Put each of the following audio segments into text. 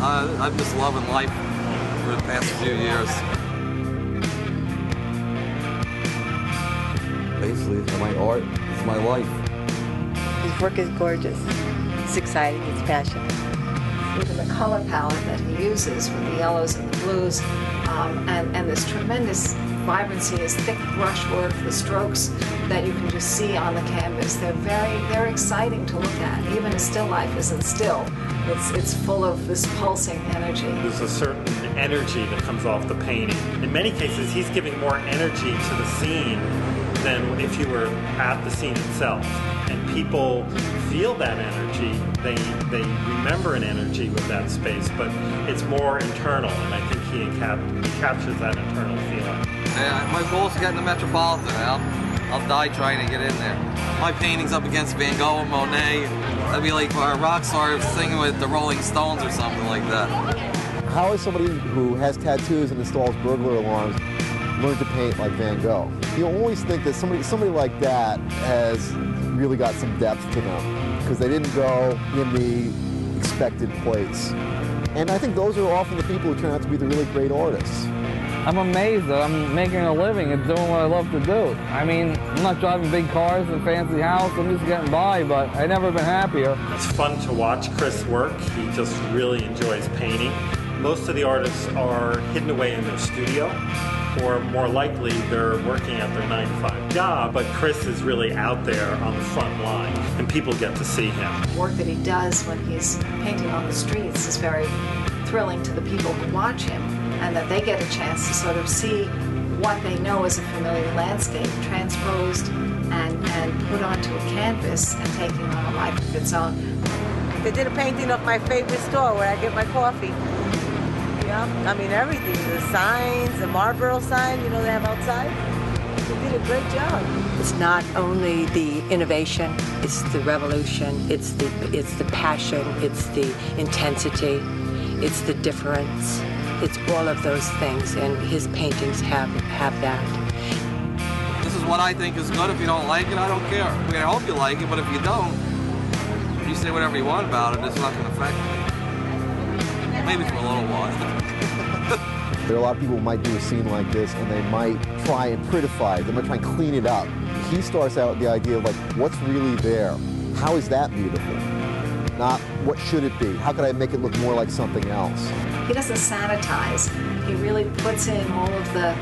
I'm just loving life for the past few years. Basically, it's my art, it's my life. His work is gorgeous. It's exciting, it's passionate. Even the color palette that he uses with the yellows and the blues, and this tremendous vibrancy, his thick brushwork, the strokes that you can just see on the canvas. They're exciting to look at. Even a still life isn't still. It's full of this pulsing energy. There's a certain energy that comes off the painting. In many cases, he's giving more energy to the scene than if you were at the scene itself. And people feel that energy. They remember an energy with that space, but it's more internal, and I think he captures that internal feeling. Yeah, my goal is to get in the Metropolitan. I'll die trying to get in there. My painting's up against Van Gogh and Monet. That'd be like a rock star singing with the Rolling Stones or something like that. How is somebody who has tattoos and installs burglar alarms learn to paint like Van Gogh? You always think that somebody like that has really got some depth to them because they didn't go in the expected place. And I think those are often the people who turn out to be the really great artists. I'm amazed that I'm making a living and doing what I love to do. I mean, I'm not driving big cars and fancy house, I'm just getting by, but I've never been happier. It's fun to watch Chris work. He just really enjoys painting. Most of the artists are hidden away in their studio, or more likely they're working at their 9-to-5 job, but Chris is really out there on the front line, and people get to see him. The work that he does when he's painting on the streets is very thrilling to the people who watch him, and that they get a chance to sort of see what they know as a familiar landscape transposed and put onto a canvas and taking on a life of its own. They did a painting of my favorite store where I get my coffee. Yeah, I mean everything, the signs, the Marlboro sign, you know, they have outside. They did a great job. It's not only the innovation, it's the revolution, it's the passion, it's the intensity, it's the difference. It's all of those things, and his paintings have that. This is what I think is good. If you don't like it, I don't care. I mean, I hope you like it, but if you don't, you say whatever you want about it, it's not going to affect me. Maybe for a little while. There are a lot of people who might do a scene like this, and they might try and prettify it. They might try and clean it up. He starts out with the idea of, like, what's really there? How is that beautiful? Not what should it be? How could I make it look more like something else? He doesn't sanitize. He really puts in all of the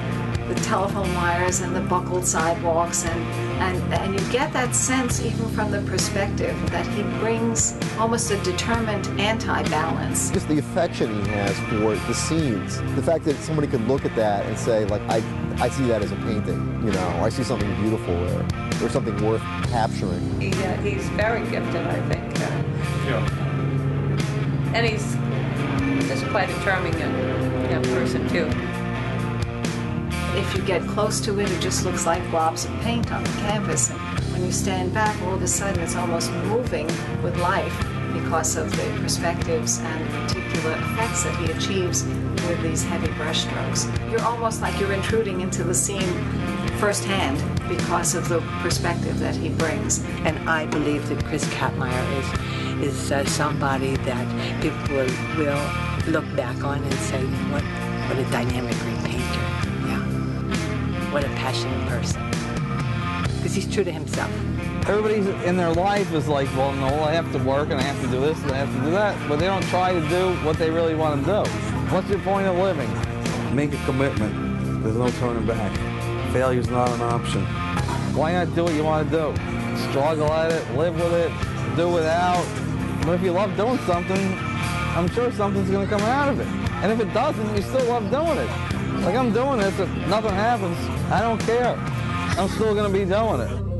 telephone wires and the buckled sidewalks, and you get that sense even from the perspective that he brings almost a determined anti-balance. Just the affection he has for the scenes. The fact that somebody could look at that and say, like, I see that as a painting, you know, or I see something beautiful there, or something worth capturing. He's very gifted, I think. And he's just quite a charming young person, too. If you get close to it, it just looks like blobs of paint on the canvas. And when you stand back, all of a sudden it's almost moving with life because of the perspectives and the particular effects that he achieves with these heavy brush strokes. You're almost like you're intruding into the scene firsthand because of the perspective that he brings. And I believe that Chris Kappmeier is somebody that people will look back on and say, what a dynamic great painter. Yeah. What a passionate person. Because he's true to himself. Everybody in their life is like, well, no, I have to work and I have to do this and I have to do that, but they don't try to do what they really want to do. What's your point of living? Make a commitment. There's no turning back. Failure's not an option. Why not do what you want to do? Struggle at it, live with it, do without. But if you love doing something, I'm sure something's going to come out of it. And if it doesn't, you still love doing it. Like, I'm doing this, if nothing happens, I don't care. I'm still going to be doing it.